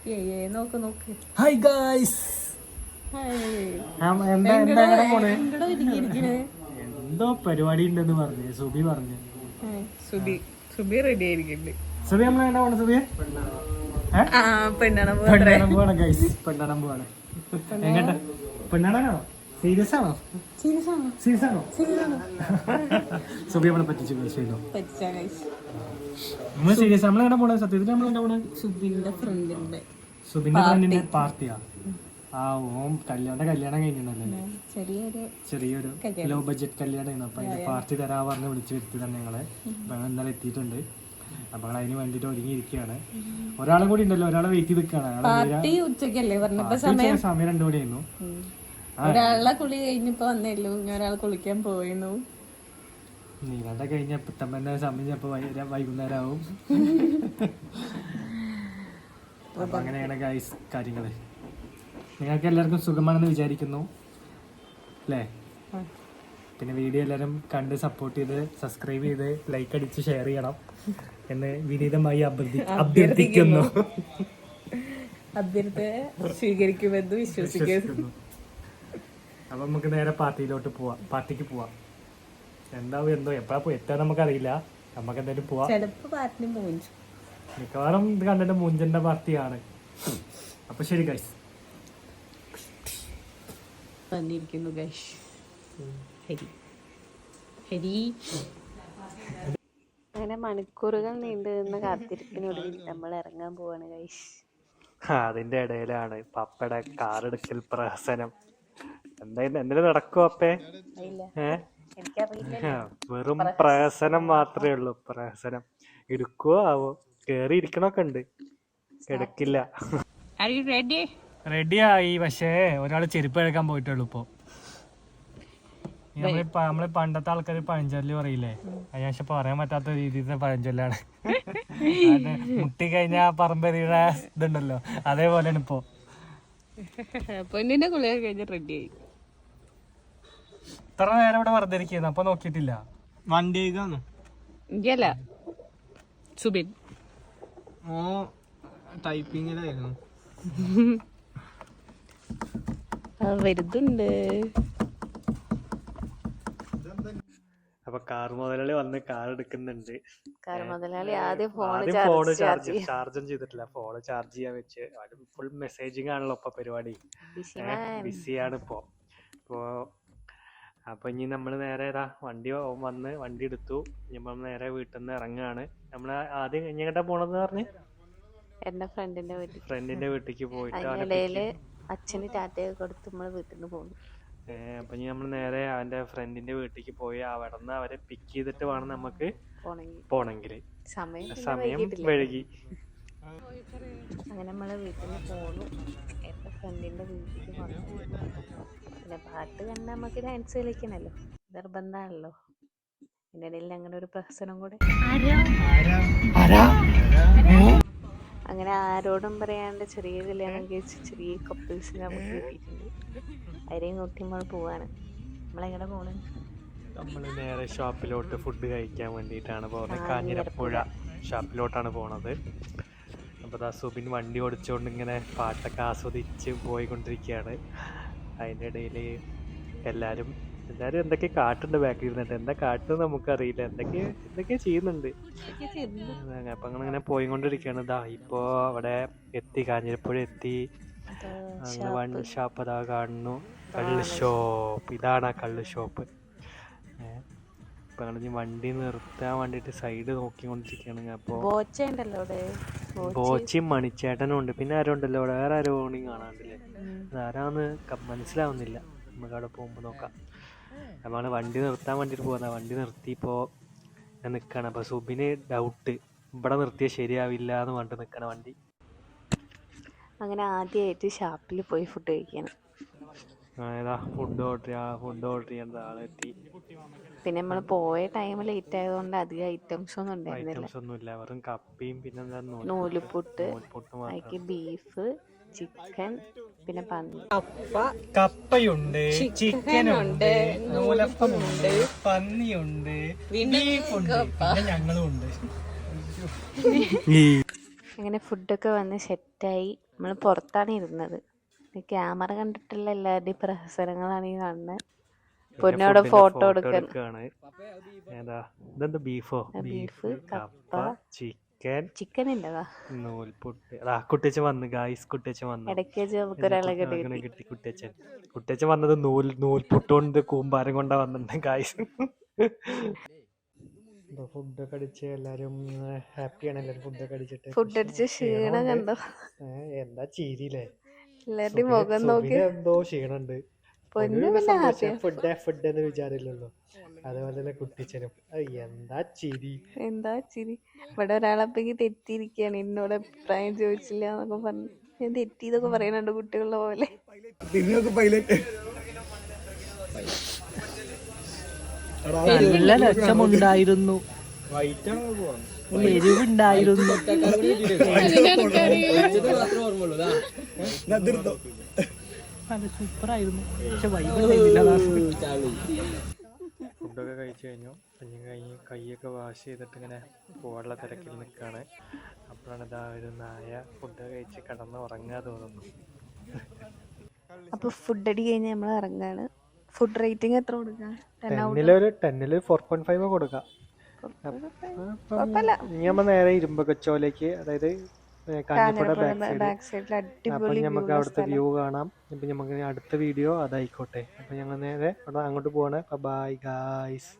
Hi guys, എന്തോ പരിപാടി ഉണ്ടെന്ന് പറഞ്ഞു സുബി പറഞ്ഞു. സുബി റെഡി ആയിരിക്കുന്നുണ്ട്. സുബി നമ്മളെന്താ പോണ? സുബിയെ പെണ്ണാണം പോവാണ് ഗൈസ്, പെണ്ണാണം പോവാണ്. എങ്ങോട്ടാ? പെണ്ണാണോ? സീരിയസ് ആണോ? സുബി നമ്മളെ പറ്റിച്ചു ചെയ്തോ? നമ്മള് സീരിയസ്. നമ്മളെങ്ങനെ പോണേ? സത്യത്തിൽ നമ്മളെന്താ പോണേ? സുബിന്റെ ഫ്രണ്ടിന്റെ പാർട്ടിയാ. ആ ഓം കല്യാണം കഴിഞ്ഞിട്ടുണ്ടല്ലേ, ചെറിയൊരു ലോ ബഡ്ജറ്റ് കല്യാണമായിരുന്നു. അപ്പൊ അതിന്റെ പാർട്ടി തരാ പറഞ്ഞ് വിളിച്ചു വരുത്തി തന്നെ ഞങ്ങളെ. ഇന്നലെ എത്തിയിട്ടുണ്ട്. അപ്പൊ അതിന് വേണ്ടിട്ട് ഒരുങ്ങിയിരിക്കുകയാണ്. ഒരാളും കൂടി ഉണ്ടല്ലോ, ഒരാളെ വെയിറ്റ് ചെയ്ത് നിൽക്കുകയാണ്. സമയം 2 മണിയായിരുന്നു. ഒരാളെ കുളി കഴിഞ്ഞപ്പോ വന്നേല്ലോ, ഒരാളെ കുളിക്കാൻ പോയിരുന്നു. നിങ്ങളുടെ കഴിഞ്ഞ പുത്തമ്പന്റെ സമയം ചിലപ്പോ വൈകുന്നേരം ആവും. അപ്പൊ അങ്ങനെയാണ് ഗൈസ് കാര്യങ്ങള്. നിങ്ങൾക്ക് എല്ലാവർക്കും സുഖമാണെന്ന് വിചാരിക്കുന്നു അല്ലേ? പിന്നെ വീഡിയോ എല്ലാവരും കണ്ട് സപ്പോർട്ട് ചെയ്ത് സബ്സ്ക്രൈബ് ചെയ്ത് ലൈക്ക് അടിച്ച് ഷെയർ ചെയ്യണം എന്ന് വിനീതമായി അഭ്യർത്ഥിക്കുന്നു. സ്വീകരിക്കുമെന്ന് വിശ്വസിക്കുന്നു. അപ്പൊ നമുക്ക് നേരെ പാർട്ടിക്ക് പോവാം. എന്താവും എന്തോ എപ്പോഴാ എത്താൻ നമുക്കറിയില്ല. നമുക്ക് എന്തായാലും പോവാം. മിക്കവാറും ഇത് കണ്ടിട്ട് മൂഞ്ചന്റെ പാർട്ടിയാണ്. അപ്പൊ ശരി ഗൈസ്. അങ്ങനെ മണിക്കൂറുകൾ നീണ്ടു നിന്ന കാത്തിരിപ്പിനൊടുവിൽ നമ്മൾ ഇറങ്ങാൻ പോവാണ് ഗൈസ്. അതിന്റെ ഇടയിലാണ് പപ്പയുടെ കാറെടുക്കൽ പ്രഹസനം. എന്തെങ്കിലും നടക്കുവോ അപ്പേ? വെറും പ്രഹസനം മാത്രമേ ഉള്ളൂ. പ്രഹസനം എടുക്കുവോ ആവോ? കേറി ഇരിക്കണൊക്കെ ഉണ്ട്, എടുക്കില്ല. റെഡിയായി, പക്ഷേ ഒരാള് ചെരുപ്പ് എടുക്കാൻ പോയിട്ടുള്ളൂ. ഇപ്പൊ നമ്മള് പണ്ടത്തെ ആൾക്കാർ പഴഞ്ചൊല്ല് പറയില്ലേ, അതിന് പറയാൻ പറ്റാത്ത രീതിയിലത്തെ പഴഞ്ചൊല്ലാണ്. മുട്ടി കഴിഞ്ഞാ പറമ്പെറിയുടെ ഇതുണ്ടല്ലോ, അതേപോലെയാണ് ഇപ്പൊ. പൊന്നിന്റെ കുളിയൊക്കെ കഴിഞ്ഞ റെഡിയായി. ഇത്ര നേരം ഇവിടെ വെറുതെ ഇരിക്കുന്നു, അപ്പൊ നോക്കിയിട്ടില്ല. വണ്ടിക്കാണ് എനിക്കല്ല, സുബിൻ ടൈപ്പിങ്ങിലായിരുന്നു. വരുന്നുണ്ട്. അപ്പൊ കാർ മുതലാളി വന്ന് കാർ എടുക്കുന്നുണ്ട്. കാർ മുതലാളി ആദ്യം ഫോണ് ചാർജും ചെയ്തിട്ടില്ല. ഫോണ് ചാർജ് ചെയ്യാൻ വെച്ച് ഫുൾ മെസ്സേജിങ് ആണല്ലോ ഇപ്പൊ പരിപാടി. ബിസിയാണ് ഇപ്പൊ. അപ്പൊ ഇനി നമ്മള് നേരെ വണ്ടി എടുത്തു. ഇനി നമ്മൾ നേരെ വീട്ടിൽ നിന്ന് ഇറങ്ങാണ്. നമ്മള് ആദ്യം എങ്ങോട്ടാ പോണെന്ന് പറഞ്ഞ് എന്റെ ഫ്രണ്ടിന്റെ വീട്ടിലേക്ക് പോയിട്ട് അച്ഛന് ടാറ്റയൊക്കെ കൊടുത്ത് നമ്മള് വീട്ടിൽ നിന്ന് പോകുന്നു. അപ്പൊ ഇനി നമ്മൾ നേരെ അവന്റെ ഫ്രണ്ടിന്റെ വീട്ടിലേക്ക് പോയി അവിടെ നിന്ന് അവരെ പിക്ക് ചെയ്തിട്ട് വേണം നമുക്ക് പോണെങ്കില്. സമയം വൈകി. അങ്ങനെ നമ്മള് വീട്ടിൽ നിന്ന് പോന്നു. എന്റെ ഫ്രണ്ടിന്റെ വീട്ടിലേക്ക് വന്നു. പിന്നെ പാട്ട് കണ്ടാൽ നമുക്ക് ഡാൻസ് കളിക്കണല്ലോ, നിർബന്ധമാണല്ലോ. ഇതിന്റെ ഇടയിൽ അങ്ങനെ ഒരു പ്രഹസനം കൂടെ. അങ്ങനെ ആരോടും പറയാണ്ട് ചെറിയ കല്യാണം കഴിച്ച് ചെറിയ കപ്പിൾസിന് നമുക്ക് കിട്ടിയിട്ടുണ്ട്. അവരെയും നോക്കി നമ്മൾ പോവാണ്. നമ്മളെങ്ങനെ പോണ്? നമ്മള് നേരെ ഷോപ്പിലോട്ട് ഫുഡ് കഴിക്കാൻ വേണ്ടിയിട്ടാണ് പോകുന്നത്. കാഞ്ഞിരപ്പുഴ ഷോപ്പിലോട്ടാണ് പോണത്. അപ്പോൾ സുബിൻ വണ്ടി ഓടിച്ചുകൊണ്ട് ഇങ്ങനെ പാട്ടൊക്കെ ആസ്വദിച്ച് പോയിക്കൊണ്ടിരിക്കുകയാണ്. അതിൻ്റെ ഇടയിൽ എല്ലാവരും എന്തൊക്കെ കാട്ടുണ്ട് ബാക്കിൽ ഇരുന്നിട്ട്. എന്താ കാട്ടുന്നത് നമുക്കറിയില്ല, എന്തൊക്കെയാ ചെയ്യുന്നുണ്ട്. അപ്പം അങ്ങനെ പോയിക്കൊണ്ടിരിക്കുകയാണ്. ഇപ്പോൾ അവിടെ എത്തി, കാഞ്ഞിരപ്പുഴ എത്തി. വൺ ഷോപ്പ് അതാ കാണുന്നു, കള്ള് ഷോപ്പ്. ഇതാണ് ആ കള്ള് ഷോപ്പ്. ഇപ്പം ഞങ്ങൾ വണ്ടി നിർത്താൻ വേണ്ടിയിട്ട് സൈഡ് നോക്കിക്കൊണ്ടിരിക്കുകയാണ്. അപ്പോൾ ബോച്ചയും മണിച്ചേട്ടനും ഉണ്ട്. പിന്നെ ആരും ഉണ്ടല്ലോ, വേറെ ആരോ ഓണിങ് കാണാണ്ടില്ലേ, അതാരാന്ന് മനസ്സിലാവുന്നില്ല. നമുക്ക് അവിടെ പോകുമ്പോൾ നോക്കാം. നമ്മൾ വണ്ടി നിർത്താൻ വേണ്ടിയിട്ട് പോകുന്നത്. വണ്ടി നിർത്തിയപ്പോൾ ഞാൻ നിൽക്കുകയാണ്. അപ്പോൾ സുബിന് ഡൗട്ട്, ഇവിടെ നിർത്തിയാൽ ശരിയാവില്ല എന്ന് പറഞ്ഞിട്ട് നിൽക്കണം വണ്ടി. അങ്ങനെ ആദ്യമായിട്ട് ഷാപ്പിൽ പോയി ഫുഡ് കഴിക്കണം. ഫുഡ് ഓർഡർ ചെയ്യേണ്ട ആളെത്തി. പിന്നെ നമ്മൾ പോയ ടൈം ലേറ്റ് ആയതുകൊണ്ട് അധികം ഐറ്റംസ് ഒന്നും ഒന്നുമില്ല. വെറും കപ്പയും പിന്നെ നൂലുപുട്ട്, അതിക്ക് ബീഫ്, ചിക്കൻ, പിന്നെ കപ്പയുണ്ട്, ചിക്കനുണ്ട്, നൂലപ്പമുണ്ട്, പന്നിയുണ്ട്, ബീഫുണ്ട്, പിന്നെ ഞങ്ങളും ഉണ്ട്. അങ്ങനെ ഫുഡൊക്കെ വന്ന് സെറ്റായി. നമ്മൾ പുറത്താണ് ഇരുന്നത്. ക്യാമറ കണ്ടിട്ടുള്ള എല്ലാവരുടെയും പ്രഹസനങ്ങളാണ് ഈ കാണുന്നത്. പൊന്നോടെ ഫോട്ടോ എടുക്കാൻ. ഏതാ ഇതെന്താ ബീഫോ? ബീഫ്, കപ്പ, ചിക്കൻ ഇല്ലതാ നൂൽപുട്ട്. കുട്ടിയച്ചൻ വന്ന് ഗായ്സ്, കുട്ടിയച്ചൻ വന്നു. ഇടയ്ക്ക് വെച്ച് നമുക്കൊരാളെ കിട്ടി കുട്ടിയച്ചൻ വന്നത് നൂൽപുട്ട് കൊണ്ട് കൂമ്പാരം കൊണ്ടാ വന്നിട്ടുണ്ട് ഗായ്സ്. ഫുഡൊക്കെ അടിച്ച് എല്ലാരും ഹാപ്പിയാണ്. എല്ലാരും ഫുഡൊക്കെ അടിച്ചിട്ട് ഫുഡ് അടിച്ച് ക്ഷീണം കണ്ടോ? എന്താ ചിരിയില്ലേ? എല്ലാരുടെയും മുഖം നോക്കി എന്തോ ക്ഷീണുണ്ട്. ഫുഡ് എന്ന് വിചാരില്ലല്ലോ. അതുപോലെ തന്നെ കുട്ടിച്ചനും എന്താ ചിരി. ഇവിടെ ഒരാളപ്പേക്ക് തെറ്റിയിരിക്കുകയാണ്. എന്നോട് അഭിപ്രായം ചോദിച്ചില്ല എന്നൊക്കെ പറഞ്ഞു. ഞാൻ തെറ്റിയതൊക്കെ പറയുന്നുണ്ട് കുട്ടികളുടെ പോലെ. നല്ല രസമുണ്ടായിരുന്നു, എരിവുണ്ടായിരുന്നു. സൂപ്പറായിരുന്നു. ഫുഡൊക്കെ കഴിച്ചു കഴിഞ്ഞു. കൈയൊക്കെ വാഷ് ചെയ്തിട്ട് ഇങ്ങനെ പോകാനുള്ള തിരക്കിൽ നിൽക്കുകയാണ്. അപ്പോഴാണ് ഇതാ ഒരു നായ ഫുഡ് കഴിച്ച് കിടന്ന് ഉറങ്ങാൻ തോന്നുന്നു. അപ്പൊ ഫുഡ് അടി കഴിഞ്ഞ് നമ്മൾ ഇറങ്ങാണ്. ഫുഡ് റേറ്റിംഗ് എത്ര കൊടുക്കാം? 10-ല് 4.5 കൊടുക്കാം. ഇനി നമ്മൾ നേരെ ഇരുമ്പകച്ചോലേക്ക്, അതായത് കാഞ്ഞിരപ്പുഴ ബാക്ക് സൈഡിൽ. അപ്പൊ നമുക്ക് അവിടുത്തെ വ്യൂ കാണാം. അപ്പൊ നമുക്ക് അടുത്ത വീഡിയോ അതായിക്കോട്ടെ. അപ്പൊ ഞങ്ങൾ നേരെ അങ്ങോട്ട് പോവാണ്. Bye guys.